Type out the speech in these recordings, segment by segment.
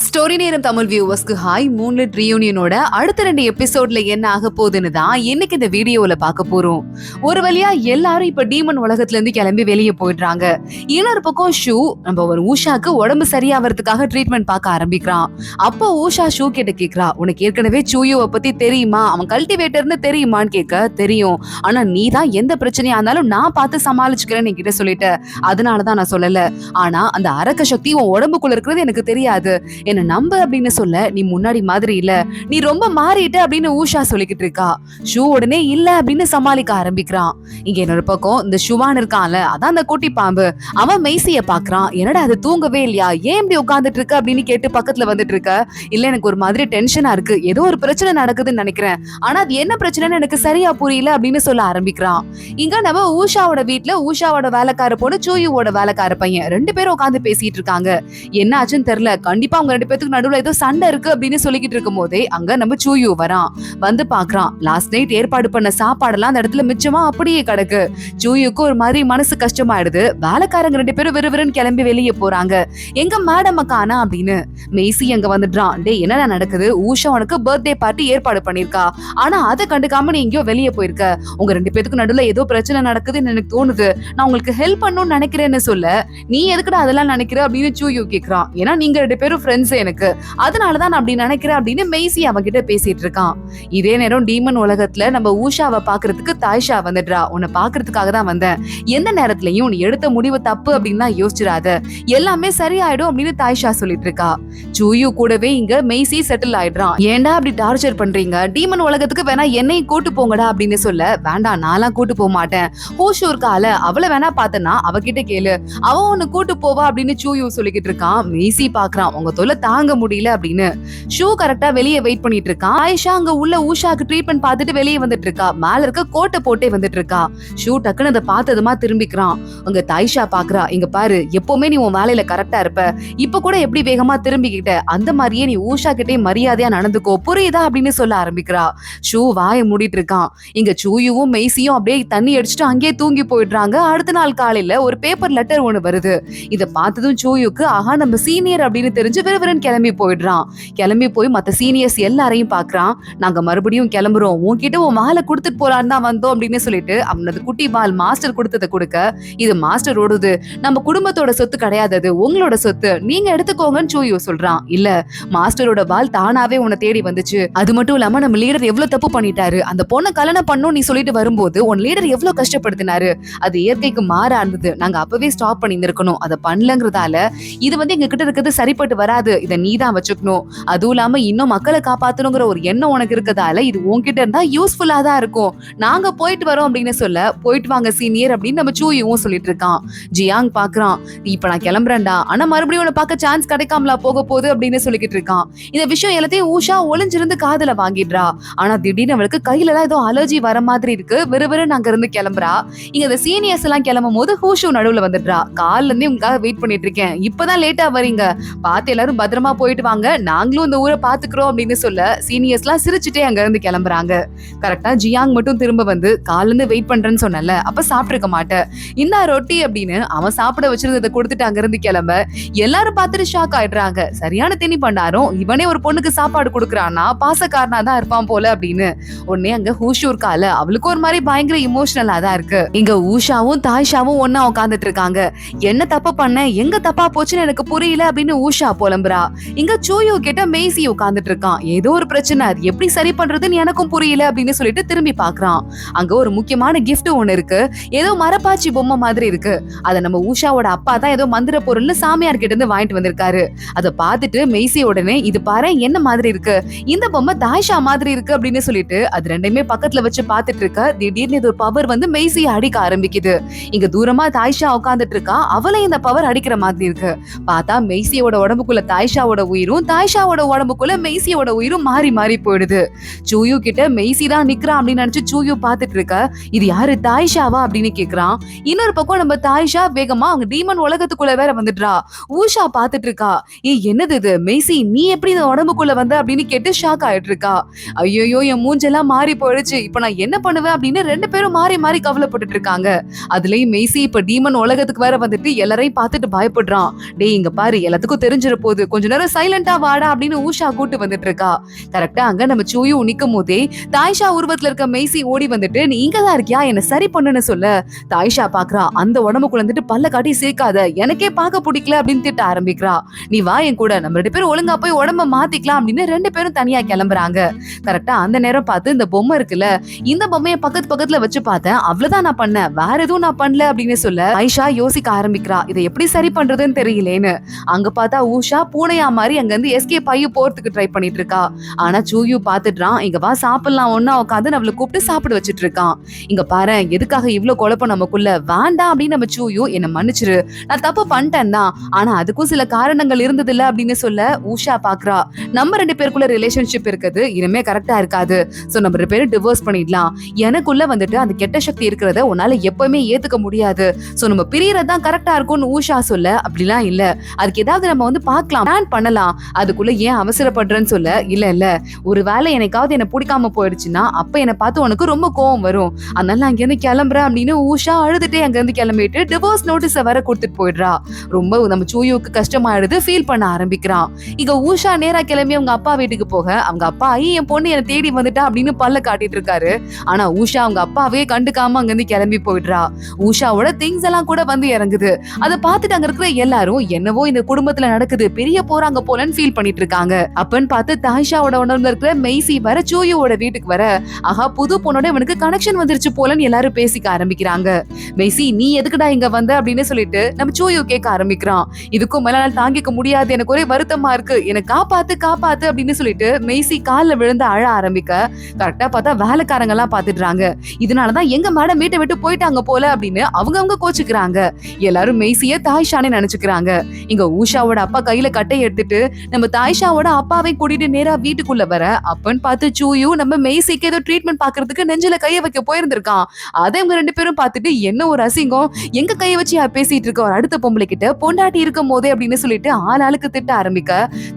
Story நேரம் Tamil வியூவர்ஸ்க்கு hi. மூன்லெட் ரீயூனியனோட அடுத்த 2 எபிசோட்ல என்ன ஆக போகுதுன்னு தான் இன்னைக்கு இந்த வீடியோல பார்க்க போறோம். ஒரு வழியா எல்லாரும் இப்ப டீமன் உலகத்துல இருந்து கிளம்பி வெளியே போயிடுறாங்க. இன்னொரு பக்கம் ஷூ நம்ம ஒரு ஊஷாக்கு உடம்பு சரியாவதுக்காக ட்ரீட்மெண்ட் பார்க்க ஆரம்பிக்கிறான். அப்போ ஊஷா ஷூ கிட்ட கேக்குறா, உனக்கு ஏற்கனவே சூயுவை பத்தி தெரியுமா, அவன் கல்டிவேட்டர்னு தெரியுமான்னு கேட்க, தெரியும், ஆனா நீ தான் எந்த பிரச்சனையா இருந்தாலும் நான் பார்த்து சமாளிச்சுக்கிறேன்னு என்கிட்ட சொல்லிட்ட, அதனாலதான் நான் சொல்லல. ஆனா அந்த அரக்க சக்தி உன் உடம்புக்குள்ள இருக்கிறது எனக்கு தெரியாது, என்ன நம்ப அப்படின்னு சொல்ல, நீ முன்னாடி மாதிரி இல்ல, நீ ரொம்ப மாறிட்ட அப்படின்னு ஊஷா சொல்லிக்கிட்டு இருக்கா. ஷூ உடனே இல்ல அப்படின்னு சமாளிக்க ஆரம்பிக்கிறான். இங்க என்னோட பக்கம் இந்த ஷுவான் இருக்கான்ல, அதான் அந்த குட்டி பாம்பு, அவன் மெய்சிய பாக்குறான். என்னடா அது தூங்கவே இல்லையா, ஏன் இப்படி உட்கார்ந்துட்டு இருக்க அப்படின்னு கேட்டு பக்கத்துல வந்துட்டு இருக்க. இல்ல எனக்கு ஒரு மாதிரி டென்ஷனா இருக்கு, ஏதோ ஒரு பிரச்சனை நடக்குதுன்னு நினைக்கிறேன், ஆனா அது என்ன பிரச்சனைன்னு எனக்கு சரியா புரியல அப்படின்னு சொல்ல ஆரம்பிக்கிறான். இங்க நம்ம ஊஷாவோட வீட்டுல ஊஷாவோட வேலைக்கார பொண்ணு சூயுவோட வேலைக்கார பையன் 2 பேரும் உட்காந்து பேசிட்டு இருக்காங்க. என்ன ஆச்சுன்னு தெரியல, கண்டிப்பா அவங்க 2 பேத்துக்கு நடுவுல ஏதோ சண்டை இருக்கு அப்படின்னு சொல்லிக்கிட்டு இருக்கும் போதே அங்க நம்ம சூயு வரான். வந்து பாக்குறான், லாஸ்ட் நைட் ஏற்பாடு பண்ண சாப்பாடெல்லாம் அந்த இடத்துல மிச்சமா அப்படியே கிடக்கு. சூயுக்கு ஒரு மாதிரி மனசு கஷ்டமாயிடுது. வேலைக்காரங்க 2 பேரும் விறுவிறுன்னு கிளம்பி வெளியே போறாங்க. எங்க மேடம் அக்கானா அப்படின்னு மெய்சி அங்க வந்துடுறான். டே என்னடா நடக்குது, ஊஷா உனக்கு பர்த்டே பார்ட்டி ஏற்பாடு பண்ணிருக்கா, ஆனா அதை கண்டுக்காம நீ எங்கேயோ வெளியே போயிருக்க, உங்க 2 பேத்துக்கு நடுவுல ஏதோ பிரச்சனை நடக்குதுன்னு எனக்கு தோணுது, நான் உங்களுக்கு ஹெல்ப் பண்ணணும்னு நினைக்கிறேன்னு சொல்ல, நீ எதுக்குடா அதெல்லாம் நினைக்கிற அப்படின்னு சூயு கேக்குறான். ஏன்னா நீங்க 2 பேரும் ஃப்ரெண்ட்ஸ் எனக்கு, அதனாலதான் நான் அப்படி நினைக்கிறேன் அப்படின்னு மெய்சி அவகிட்ட பேசிட்டு இருக்கான். இதே நேரம் டீமன் உலகத்துல நம்ம ஊஷாவை பாக்குறதுக்கு தாய்ஷா வந்துடுறா. உன்னை பாக்குறதுக்காக தான் வந்தேன், எந்த நேரத்திலயும் நீ எடுத்த முடிவு தப்பு அப்படின்னு யோசிச்சிடாத, எல்லாமே சரியாயிடும் அப்படின்னு தாய்ஷா சொல்லிட்டு இருக்கா. சூயு கூடவே இங்க மெய்சி செட்டில் ஆயிடுறான். ஏன்டா அப்படி டார்ச்சர் பண்றீங்க, டீமன் உலகத்துக்கு வேணா என்னையும் கூட்டு போங்கடா அப்படின்னு சொல்ல, வேண்டாம் நான்லாம் கூட்டு போக மாட்டேன், ஹோஷு இருக்கால அவளை வேணா பார்த்தனா அவகிட்ட கேளு, அவ ஒன்னு கூட்டு போவா அப்படின்னு சூயு சொல்லிக்கிட்டு இருக்கான். மெய்சி பாக்குறான், உங்க தொல்லை தாங்க முடியல அப்படின்னு. ஷூ கரெக்டா வெளியே வெயிட் பண்ணிட்டு இருக்கான். ஆயிஷா அங்க உள்ள ஊஷாக்கு ட்ரீட்மெண்ட் பார்த்துட்டு வெளியே வந்துட்டு இருக்கா. மேல இருக்க கோட்டை போட்டே வந்துட்டு இருக்கா. ஷூ டக்குன்னு அதை பார்த்ததுமா திரும்பிக்கிறான். அங்க தாய்ஷா பாக்குறா, இங்க பாரு, எப்பவுமே நீ உன் வேலையில கரெக்டா இருப்ப, இப்ப கூட எப்படி வேகமா திரும்பிக்கிட்ட, அந்த மாதிரியே நீ ஊஷா கிட்டே மரியாதையா நடந்துக்கோ, புரியுதா அப்படின்னு சொல்ல ஆரம்பிக்கிறா. ஷூ வாயை மூடிட்டு இருக்கான். இங்க சூயுவும் மெய்சியும் அப்படியே தண்ணி அடிச்சுட்டு அங்கேயே தூங்கி போயிடுறாங்க. அடுத்த நாள் காலையில ஒரு பேப்பர் லெட்டர் ஒண்ணு வருது. இத பார்த்ததும் சூயுக்கு ஆஹா நம்ம சீனியர் அப்படின்னு தெரிஞ்சு விறுவிறுன்னு கிளம்பி போயிடுறான். கிளம்பி போய் மத்த சீனியர்ஸ் எல்லாரையும் பாக்குறான். நாங்க மறுபடியும் கிளம்புறோம், உன்கிட்ட உன் மாலை கொடுத்துட்டு போலான்னு தான் வந்தோம் அப்படின்னு சொல்லிட்டு அவனது குட்டி பால் மாஸ்டர் கொடுத்ததை கொடுக்க, இது மாஸ்டரோடது, நம்ம குடும்பத்தோட சொத்து கிடையாது, அது உங்களோட சொத்து, நீங்க எடுத்துக்கோங்கன்னு சூயு சொல்றான். இல்ல, மாஸ்டரோட பால் தானாவே உன்னை தேடி வந்துச்சு, அது மட்டும் இல்லாம நம்ம லீடர் எவ்வளவு தப்பு பண்ணிட்டாரு, அந்த பொண்ணை கல்யாணம் பண்ணும் நீ சொல்லிட்டு வரும்போது உன் லீடர் எவ்வளவு கஷ்டப்படுத்தினாரு, அது இயற்கைக்கு மாறா இருந்தது, நாங்க அப்பவே ஸ்டாப் பண்ணி இருக்கணும், அதை பண்ணலங்கிறதால இது எங்க கிட்ட இருக்கிறது சரிப்பட்டு வராது, இதை நீ தான் வச்சுக்கணும், அதுவும் இல்லாம இன்னும் மக்களை காப்பாத்தணுங்கிற ஒரு எண்ணம் உனக்கு இருக்கதால இது உன்கிட்ட இருந்தா யூஸ்ஃபுல்லா தான் இருக்கும், நாங்க போயிட்டு வரோம் அப்படின்னு சொல்ல, போயிட்டு வாங்க சீனியர் அப்படின்னு நம்ம சூயும் சொல்லிட்டு இருக்கான். ஜியாங் பாக்குறான், இப்ப நான் கிளம்புறேன்டா, ஆனா மறுபடியும் உன்னை பார்க்க சான்ஸ் கிடைக்காமலா போக போகுது அப்படின்னு சொல்லிக்கிட்டு இருக்கான். இந்த விஷயம் எல்லாத்தையும் ஊஷா ஒளிஞ்சிருந்து காதுல வாங்கிடுறா. ஆனா திடீர்னு அவளுக்கு கையில எல்லாம் ஏதோ அலர்ஜி வர மாதிரி இருக்கு. விறுவிறுன்னு அங்க இருந்து கிளம்புறா. இங்க இந்த சீனியர்ஸ் எல்லாம் கிளம்பும் போது ஹூஷு நடுவுல வந்துடுறா. கால்ல இருந்தே உங்களுக்காக வெயிட் பண்ணிட்டு இருக்கேன், இப்பதான் லேட்டா வரீங்க, பார்த்து எல்லாரும் பத்திரமா போயிட்டு வாங்க, நாங்களும் இந்த ஊரை பாத்துக்கிறோம் அப்படின்னு சொல்ல, சீனியர்ஸ் எல்லாம் சிரிச்சுட்டே அங்க இருந்து கிளம்புறாங்க. கரெக்டா ஜியாங் மட்டும் திரும்ப வந்து, கால்ல இருந்து வெயிட் பண்றேன்னு சொன்னல, அப்ப சாப்பிட்டுருக்க மாட்டேன், இந்த ரொட்டி அப்படின்னு அவன் சாப்பிட வச்சிருந்ததை கொடுத்துட்டு அங்க இருந்து கிளம்ப, எல்லாரும் பார்த்துட்டு ஷாக் ஆயிடுறாங்க. சரியான திணி பண்ணாரும், இவனே ஒரு பொண்ணுக்கு சாப்பாடு கொடுக்குறான்னா பாசக்காரனா தான் இருப்பான் போல அப்படின்னு. உடனே அங்க ஹூஷு இருக்கால, அவளுக்கு ஒரு மாதிரி பயங்கர இமோஷனலா தான் இருக்கு. இங்க ஊஷாவும் தாய்ஷாவும் ஒன்னா உட்காந்துட்டு இருக்காங்க. என்ன தப்பு பண்ண, எங்க தப்பா போச்சுன்னு எனக்கு புரியல அப்படின்னு ஊஷா புலம்புறா. இங்க சூயு கிட்ட மெய்சி உட்காந்துட்டு இருக்கான். ஏதோ ஒரு பிரச்சனை, அது எப்படி சரி பண்றதுன்னு எனக்கும் புரியல அப்படின்னு சொல்லிட்டு திரும்பி பாக்குறான். அங்க ஒரு முக்கியமான கிஃப்ட் ஒண்ணு இருக்கு, ஏதோ மரப்பாச்சி பொம்மை மாதிரி இருக்கு, அத நம்ம ஊஷாவோட அப்பா தான் ஏதோ மந்திர பொருள்னு சாமியார் கிட்ட இருந்து வாங்கிட்டு வந்திருக்காரு. அதை பார்த்துட்டு மெய்சி உடனே, இது பாரு என்ன மாதிரி இருக்கு, இந்த பொம்மை தாய்ஷா மாதிரி இருக்கு அப்படின்னு சொல்லிட்டு அது ரெண்டையுமே பக்கத்துல வச்சு பார்த்துட்டு இருக்க, திடீர்னு இது ஒரு பவர் வந்து மெய்சியை அடிக்க ஆரம்பிக்குது. இங்க தூரமா தாய்ஷா உட்காந்துட்டு இருக்கா, அவளை இந்த பவர் அடிக்கிற மாதிரி இருக்கு. பார்த்தா மெய்சியோட உடம்புக்குள்ள தாய்ஷாவோட உயிரும் தாய்ஷாவோட உடம்புக்குள்ள மெய்சியோட உயிரும் மாறி மாறி போயிடுது. சூயு கிட்ட மெய்சி தான் நிக்கிறான் அப்படின்னு நினைச்சு சூயு பார்த்துட்டு இருக்க, இது யாரு தாய்ஷாவா அப்படின்னு கேக்குறான். இன்னொரு பக்கம் நம்ம தாய்ஷா வேகமா அவங்க டீமன் உலகத்துக்குள்ள வேற வந்துடுறா. ஊஷா பார்த்துட்டு இருக்கா, என்னது இது மெய்சி, நீ எப்படி இந்த உடம்புக்குள்ள வந்த அப்படின்னு கேட்டு ஷாக் ஆயிட்டு இருக்கா. ஐயோ என் மூஞ்செல்லாம் மாறி போயிடுச்சு, இப்ப நான் என்ன பண்ணுவேன் அப்படின்னு 2 பேரும் மாறி மாறி கவலைப்பட்டுட்டு இருக்காங்க. அதுலயும் மெய்சி இப்ப டீமன் உலகத்துக்கு வேற வந்துட்டு எல்லாரையும் பார்த்துட்டு பயப்படுறான். டேய் இங்க பாரு, எல்லாத்துக்கும் தெரிஞ்சிட போகுது, கொஞ்ச நேரம் சைலண்டா வாடா அப்படின்னு ஊஷா கூட்டு வந்துட்டு இருக்கா. கரெக்டா அங்க நம்ம சூயு நிக்கும் போதே தாய்ஷா உருவத்துல இருக்க மெய்சி ஓடி வந்துட்டு நீ இங்கதான் இருக்கியா, என்ன சரி பண்ணுன்னு சொல்ல தாய்ஷா பாக்குறா. அந்த உடம்புக்குள்ள வந்துட்டு பல்ல காட்டி சிரிக்காத, எனக்கே பார்க்க பிடிக்கல அப்படின்னு திட்ட ஆரம்பிக்கிறா. நீ வா என் கூட, நம்ம 2 பேரும் ஒழுங்கா போய் உடம்ப மாத்திக்கலாம் அப்படின்னு 2 பேரும் தனியா கிளம்புறாங்க. கரெக்டா அந்த நேரம் பார்த்து இந்த பொம்மை இருக்குல்ல, இந்த பொம்மைய பக்கத்துல வச்சு பார்த்தேன், அவ்வளவுதான் நான் பண்ணேன், வேற எதுவும் நான் பண்ணல அப்படின்னு சொல்ல ஆயிஷா யோசிக்க ஆரம்பிக்கிறா. இதை எப்படி சரி பண்றதுன்னு தெரியலேன்னு. அங்க பார்த்தா ஊஷா பூனையா மாதிரி அங்க இருந்து எஸ்கேப் ஆகி போறதுக்கு ட்ரை பண்ணிட்டு இருக்கா. ஆனா சூயு பாத்துட்டான். இங்க வா சாப்பிடலாம் ஒன்னா உட்காந்து நம்மள கூப்பிட்டு சாப்பிட வச்சிட்டு இருக்கான். இங்க பாரு எதுக்காக இவ்ளோ குழப்பம் நமக்குள்ள, வேண்டாம் அப்படின்னு நம்ம சூயு என்ன மன்னிச்சிரு, நான் தப்பு பண்ணிட்டேன் தான், ஆனா அதுக்கும் சில காரணங்கள் இருந்தது இல்ல அப்படின்னு சொல்ல ஊஷா பாக்குறா. நம்ம 2 பேருக்குள்ள ரிலேஷன்ஷிப் இருக்குது, இனிமே கரெக்டா இருக்காது, சோ நம்ம 2 பேரும் டிவோர்ஸ் பண்ணிடலாம், எனக்குள்ள வந்துட்டு அந்த கெட்ட சக்தி இருக்கிறத உன்னால எப்பவுமே ஏத்துக்க முடியாது, சோ நம்ம பிரியறதுதான் கரெக்டா இருக்கும்னு ஊஷா சொல்ல அப்படிலாம் இல்ல, அதுக்கு ஏதாவது நம்ம வந்து பார்க்கலாம், பிளான் பண்ணலாம், அதுக்குள்ள ஏன் அவசரப்படுறேன்னு சொல்ல இல்ல ஒருவேளை எனக்காவது என்ன பிடிக்காம போயிடுச்சுன்னா அப்ப என்ன பார்த்து உனக்கு ரொம்ப கோவம் வரும், அதனால அங்க இருந்து கிளம்புறேன் அப்படின்னு ஊஷா அழுதுட்டே அங்க இருந்து கிளம்பிட்டு டிவோர்ஸ் நோட்டீஸ வர கொடுத்துட்டு போயிடுறா. ரொம்ப நம்ம சூயுக்கு கஷ்டமாயிடுது, ஃபீல் பண்ண ஆரம்பிக்கிறான். இங்க ஊஷா நேரா கிளம்பி அவங்க அப்பா வீட்டுக்கு போக அவங்க அப்பா என் பொண்ணு என்ன தேடி வந்துட்டா அப்படின்னு பல்ல காட்டிட்டு இருக்காரு. ஆனா ஊஷா அவங்க அப்பாவே கண்டுக்காம அங்க இருந்து கிளம்பி போயிடுறா. ஊஷாவோட திங்ஸ் எல்லாம் கூட வந்து இறங்குது. அதை பார்த்துட்டு அங்க இருக்கிற எல்லாரும் என்னவோ இந்த குடும்பத்துல நடக்குது, பெரிய போறாங்க போலன்னு ஃபீல் பண்ணிட்டு இருக்காங்க. அப்பன்னு பார்த்து தாய்ஷாவோட உணர்ந்து இருக்கிற மெய்சி வர சூயுவோட வீட்டுக்கு வர ஆஹா புது பொண்ணோட இவனுக்கு கனெக்ஷன் வந்துருச்சு போலன்னு எல்லாரும் பேசிக்க ஆரம்பிக்கிறாங்க. மெய்சி நீ எதுக்குடா இங்க வந்த அப்படின்னு சொல்லிட்டு நம்ம சூயு கேட்க ஆரம்பிக்கிறான். இதுக்கும் மேல தாங்கிக்க முடியாது, எனக்கு ஒரே வருத்தமா இருக்கு, எனக்கு காப்பாத்து அப்படின்னு சொல்லிட்டு மெய்சி கால்ல விழுந்து அழ ஆரம்பிக்க கரெக்டா பார்த்தா வேலைக்காரங்க எல்லாம் பாத்துடுறாங்க. இதனாலதான் எங்க மேடம் வீட்டை விட்டு போயிட்டாங்க போல அப்படின்னு அவங்க கோச்சுக்கிறாங்க. எல்லாரும் மெய்சிய தாய்ஷானே நினைச்சுக்கிறாங்க. இங்க ஊஷாவோட அப்பா கையில கட்டை எடுத்துட்டு நம்ம தாய்ஷாவோட அப்பாவை கூட்டிட்டு நேரா வீட்டுக்குள்ள வர அப்பன்னு பார்த்து சூயு நம்ம மெய்சிக்கு ஏதோ ட்ரீட்மெண்ட் பாக்குறதுக்கு நெஞ்சில கைய வைக்க போயிருந்திருக்கான். அதை இவங்க 2 பேரும் பார்த்துட்டு என்ன ஒரு அசிங்கம், எங்க கைய வச்சு பேசிட்டு இருக்க ஒரு அடுத்த பொம்பளை கிட்ட பொண்டாட்டி இருக்கும் போதே அப்படின்னு சொல்லிட்டு ஆளாளுக்கு திட்ட ஆரம்பிக்க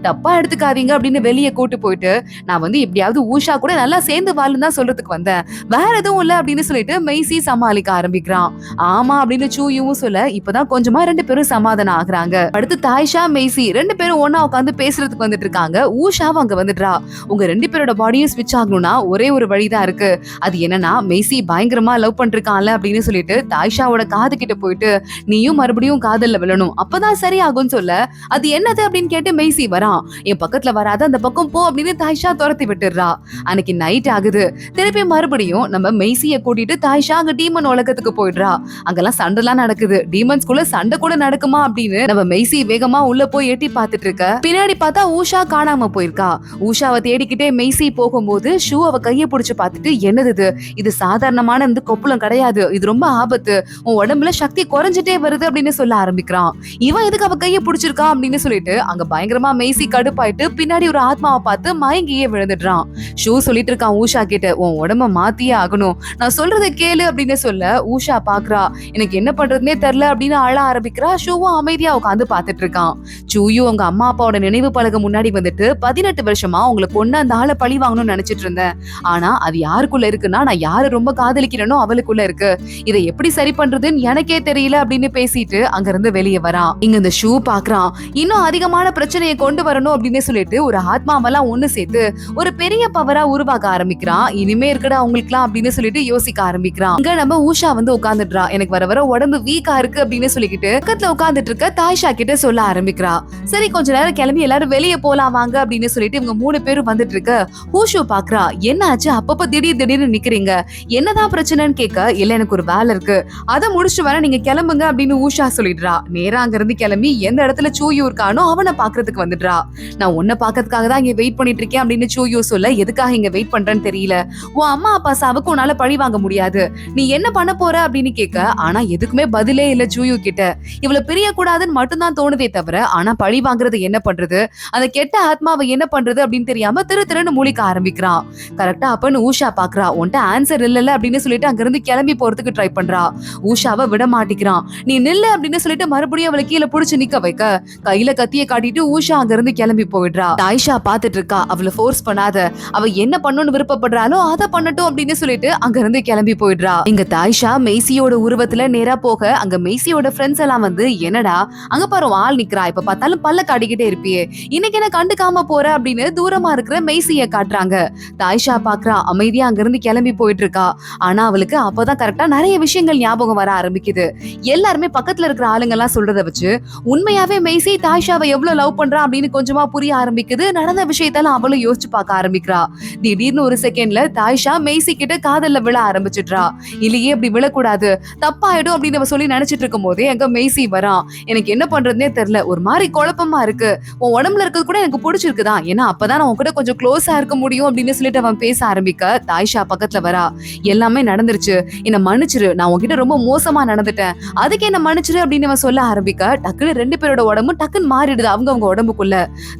தப்பா எடுத்துக்காதீங்க அப்படின்னு வெளியே கூட்டு போயிட்டு நான் வந்து எப்படியாவது ஊஷா கூட நல்லா சேர்ந்து வாழுன்னு தான் சொல்றதுக்கு வந்தேன், வேற எதுவும் இல்ல அப்படின்னு சொல்லிட்டு மெய்சி சமாளிக்க ஆரம்பிக்கிறான். ஆமா அப்படின்னு சூயும் சொல்ல இப்பதான் கொஞ்சமா 2 பேரும் சமாதானம் ஆகுறாங்க. அடுத்து தாய்ஷா மெய்சி 2 பேரும் ஒன்னா உட்காந்து பேசுறதுக்கு வந்துட்டு இருக்காங்க. ஊஷாவும் அங்க வந்துடுறா. உங்க 2 பேரோட பாடியும் ஸ்விட்ச் ஆகணும்னா ஒரே ஒரு வழிதான் இருக்கு, அது என்னன்னா மெய்சி பயங்கரமா லவ் பண்ணிருக்கான்ல அப்படின்னு சொல்லிட்டு தாய்ஷாவோட காது கிட்ட போயிட்டு நீயும் மறுபடியும் காதல்ல விழணும், அப்பதான் சரியாகும்னு சொல்ல அது என்னது அப்படின்னு கேட்டு மெய்சி வரான். என் பக்கத்துல வராத, அந்த பக்கம் போ அப்படின்னு தாய்ஷா துரத்தி விட்டுடுறா. அன்னைக்கு நைட் ஆகுது. திருப்பி மறுபடியும் நம்ம மெய்சிய கூட்டிட்டு தாய்ஷா அங்க டீமன் உலகத்துக்கு போயிடுறா. அங்கெல்லாம் சண்டைலாம் நடக்குது. டீமன்ஸ்குள்ள சண்டை கூட நடக்குமா அப்படின்னு நம்ம மெய்சி வேகமா உள்ள போய் எட்டி பார்த்துட்டு இருக்க பின்னாடி பார்த்தா ஊஷா காணாம போயிருக்கா. ஊஷாவை தேடிக்கிட்டே மெய்சி போகும்போது ஷூ அவ கைய பிடிச்சு பார்த்துட்டு என்னது இது சாதாரணமான இந்த கொப்புளம் கிடையாது, இது ரொம்ப ஆபத்து, உன் உடம்புல சக்தி குறைஞ்சிட்டே வருது அப்படின்னு சொல்ல ஆரம்பிக்கிறான். இவன் எதுக்கு அவ கைய பிடிச்சிருக்கா அப்படின்னு சொல்லிட்டு அங்க பயங்கரமா மெய்சி கடுப்பாயிட்டு பின்னாடி ஒரு ஆத்மாவை பார்த்து மயங்கியே விழுந்துடுறான். ஷூ சொல்லிட்டு இருக்கான் ஊஷா கிட்ட உன் உடம்ப மாத்தியே ஆகணும், நான் சொல்றதை கேளு அப்படின்னு சொல்ல ஊஷா பாக்குறா. எனக்கு என்ன பண்றதுன்னே தெரியல அப்படின்னு அழ ஆரம்பிக்கிறா. ஷூவும் அமைதியா உட்காந்து பாத்துட்டு இருக்கான். சூயு உங்க அம்மா அப்பாவோட நினைவு பலகை முன்னாடி வந்துட்டு 18 வருஷமா உங்களை கொண்டு அந்த ஆளை பழி வாங்கணும்னு நினைச்சிட்டு இருந்தேன், ஆனா அது யாருக்குள்ள இருக்குன்னா நான் யாரு ரொம்ப காதலிக்கிறேனோ அவளுக்குள்ள இருக்கு, இதை எப்படி சரி பண்றதுன்னு எனக்கே தெரியல அப்படின்னு பேசிட்டு அங்க இருந்து வெளியே வரான். இங்க இந்த ஷூ பாக்குறான். இன்னும் அதிகமான பிரச்சனையை கொண்டு வரணும் அப்படின்னு சொல்லிட்டு ஒரு ஆத்மாவெல்லாம் ஒண்ணு சேர்த்து ஒரு பெரிய பவரா உருவாக்க ஆரம்பிக்கிறான். இனிமே இருக்கடா அவங்களுக்குலாம் அப்படின்னு சொல்லிட்டு யோசிக்க ஆரம்பிக்கிறான். இங்க நம்ம ஊஷா வந்து உட்கார்ந்துடுறா. எனக்கு வர வர உடம்பு வீக்கா இருக்கு அப்படின்னு சொல்லிக்கிட்டு பக்கத்துல உட்கார்ந்துட்டு இருக்க தாய்ஷா கிட்ட சொல்ல ஆரம்பிக்கிறா. சரி கொஞ்ச நேரம் கிளம்பி எல்லாரும் வெளியே போலாம் வாங்க அப்படின்னு சொல்லிட்டு இவங்க 3 பேரும் வந்துட்டு இருக்க ஊஷு பாக்குறா. என்ன ஆச்சு அப்பப்ப திடீர்னு நிக்கிறீங்க, என்னதான் பிரச்சனைன்னு கேட்க இல்ல எனக்கு ஒரு வேலை இருக்கு, அதை முடிச்சுட்டு வர நீங்க கிளம்புங்க அப்படின்னு ஊஷா சொல்லிடுறா. நேரா அங்க இருந்து கிளம்பி எந்த இடத்துல சூயு இருக்கானோ அவனை பாக்குறதுக்கு வந்துடுறா. நான் உன்னை பாக்கிறதுக்காக தான் இங்க வெயிட் பண்ணிட்டு இருக்கேன் அப்படின்னு சூயு சொல்ல எதுக்காக இங்க வெயிட் பண்றேன்னு தெரியல, உன் அம்மா அப்பா சாவுக்கு உன்னால பழி வாங்க முடியாது, நீ என்ன பண்ண போற அப்படின்னு கேட்க ஆனா எதுக்குமே பதிலே இல்ல சூயு கிட்ட. இவள பிரிய கூடாதுன்னு மட்டும்தான் தோணுதே தவிர ஆனா பழி வாங்குறது என்ன பண்றது, அந்த கெட்ட ஆத்மாவை என்ன பண்றது அப்படின்னு தெரியாம திருன்னு முழிக்க ஆரம்பிக்கிறான். கரெக்டா அப்பன்னு ஊஷா பாக்குறா. உன்ட்ட ஆன்சர் இல்ல அப்படின்னு சொல்லிட்டு அங்க இருந்து கிளம்பி போறதுக்கு ட்ரை பண்றா. ஊஷாவை விட மாட்டிக்கிறான். நீ நில்லு அப்படின்னு சொல்லிட்டு மறுபடியும் அவளை கீழே புடிச்சு நிக்க வைக்க கையில கத்திய காட்டிட்டு ஊஷா அங்க இருந்து கிளம்பி போயிடுறா. தாய்ஷா பாத்துட்டு இருக்கா. அவளை ஃபோர்ஸ் பண்ணாத, அவ என்ன பண்ணணும்னு விருப்பப்படுறாளோ அதை பண்ணட்டும் அப்படின்னு சொல்லிட்டு அங்க இருந்து கிளம்பி போயிடுறா. இங்க தாய்ஷா மெய்சியோட உருவத்துல நேரா போக அங்க மெய்சியோட ஃப்ரெண்ட்ஸ் எல்லாம் வந்து என்னடா அங்க பாரு ஆள் நிக்கிறா, இப்ப பார்த்தாலும் பல்ல காட்டிக்கிட்டே இருப்பியே, இன்னைக்கு என்ன கண்டுக்காம போற அப்படின்னு தூரமா இருக்கிற மெய்சிய காட்டுறாங்க. தாய்ஷா பாக்குறா, அமைதியா அங்க இருந்து கிளம்பி போயிட்டு இருக்கா. ஆனா அவளுக்கு அப்பதான் கரெக்டா நிறைய விஷயங்கள் ஞாபகம் வர ஆரம்பிக்குது. எல்லாருமே பக்கத்துல இருக்கிற ஆளுங்க எல்லாம் சொல்றத வச்சு உண்மையாவே மெய்சி தாய்ஷாவை எவ்வளவு லவ் பண்றா அப்படின்னு கொஞ்சமா புரிய ஆரம்பிக்குது. நடந்த விஷயத்தெல்லாம் அவளும் யோசிச்சு பார்க்க ஆரம்பிக்கிறா. திடீர்னு ஒரு செகண்ட்ல தாய்ஷா மெய்சி கிட்ட காதல்ல விழ ஆரம்பிச்சிட்றா. இல்லையே இப்படி விழக்கூடாது, தப்பாயிடும் அப்படின்னு அவ சொல்லி நினைச்சிட்டு இருக்கும் போதே எங்க மெய்சி வரான். எனக்கு என்ன பண்றதுன்னே தெரியல, ஒரு மாதிரி குழப்பமா இருக்கு, உன் உடம்புல இருக்கிறது கூட எனக்கு பிடிச்சிருக்குதான், ஏன்னா அப்பதான் நான் உன் கூட கொஞ்சம் க்ளோஸா இருக்க முடியும் அப்படின்னு சொல்லிட்டு அவன் பேச ஆரம்பிக்க தாய்ஷா பக்கத்துல வரா. எல்லாமே நடந்துருச்சு, என்ன மன்னிச்சிரு, நான் உன்கிட்ட ரொம்ப மோசமா நடந்துட்டேன், அதுக்கு என்ன மன்னிச்சிரு அப்படின்னு அவன் சொல்ல ஆரம்பிக்க டக்குன்னு 2 பேரோட உடம்பு டக்குன்னு மாறிடுது அவங்க உடம்புக்குள்ள.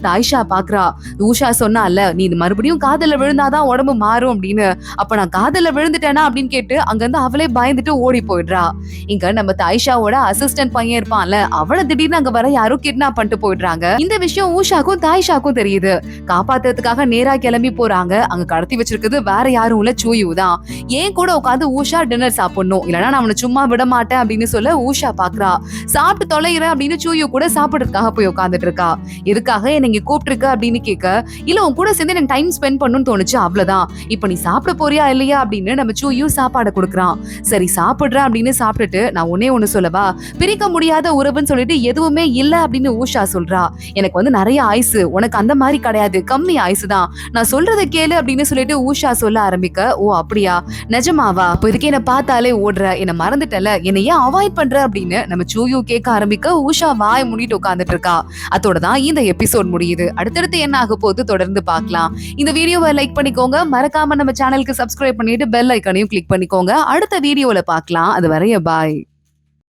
தாய்ஷா பாக்குறா, ஊஷா சொன்னால நீ மறுபடியும் காதல்ல விழுந்தாதான் உடம்பு மாறும் அப்படின்னு, அப்ப நான் காதல்ல விழுந்துட்டேனா அப்படின்னு கேட்டு அங்கிருந்து அவளே பயந்துட்டு ஓடி போயிடுறா. இங்க நம்ம தாய்ஷாவோட அசிஸ்டன்ட் பையன் இருப்பான்ல, அவளை திடீர்னு அங்க வர யாரும் கிட்னாப் பண்ணிட்டு போயிடுறாங்க. இந்த விஷயம் ஊஷாக்கும் தாய்ஷாக்கும் தெரியுது. காப்பாத்துறதுக்காக நேரா கிளம்பி போறாங்க. அங்க கடத்தி வச்சிருக்கிறது வேற யாரும் இல்ல, சூயு தான். ஏன் கூட உட்காந்து ஊஷா டின்னர் சாப்பிடணும், இல்லனா நான் அவனை சும்மா விட மாட்டேன் அப்படின்னு சொல்ல ஊஷா பாக்குறா. சாப்பிட்டு தொலைகிறேன் அப்படின்னு சூயு கூட சாப்பிடுறதுக்காக போய் உட்காந்துட்டு இருக்கா. எதுக்காக என்ன இங்க கூப்பிட்டுருக்க அப்படின்னு கேட்க, இல்ல உன் கூட சேர்ந்து எனக்கு டைம் ஸ்பெண்ட் பண்ணணும்னு தோணுச்சு, அவ்வளவுதான். இப்ப நீ சாப்பிட போறியா இல்லையா அப்படின்னு நம்ம சூயு சாப்பாடு கொடுக்குறான். சரி சாப்பிடுற அப்படின்னு சாப்பிட்டுட்டு, நான் ஒண்ணு சொல்லவா, பிரிக்க முடியாத உறவுன்னு சொல்லிட்டு எதுவுமே இல்ல அப்படின்னு ஊஷா சொல்றா. எனக்கு வந்து நிறைய ஆயுசு, உனக்கு அந்த மாதிரி கிடையாது, கம்மி ஆயுசு தான், நான் சொல்றத கேளு அப்படின்னு சொல்லிட்டு ஊஷா சொல்ல ஆரம்பிக்க, ஓ அப்படியா, நிஜமாவா, அப்ப இதுக்கு என்ன பார்த்தாலே ஓடுற, என்ன மறந்துட்டல, என்ன ஏன் அவாய்ட் பண்ற அப்படின்னு நம்ம சூயு கேட்க ஆரம்பிக்க ஊஷா வாய் மூடிட்டு உட்கார்ந்துட்டு இருக்கா. அதோட தான் இந்த எபிசோட் முடியுது. அடுத்தடுத்து என்ன ஆக போகுது தொடர்ந்து பார்க்கலாம். இந்த வீடியோவை லைக் பண்ணிக்கோங்க, மறக்காம நம்ம சேனலுக்கு சப்ஸ்கிரைப் பண்ணிட்டு பெல் ஐக்கானையும் கிளிக் பண்ணிக்கோங்க. அடுத்த வீடியோல பார்க்கலாம். அது வரைய பாய்.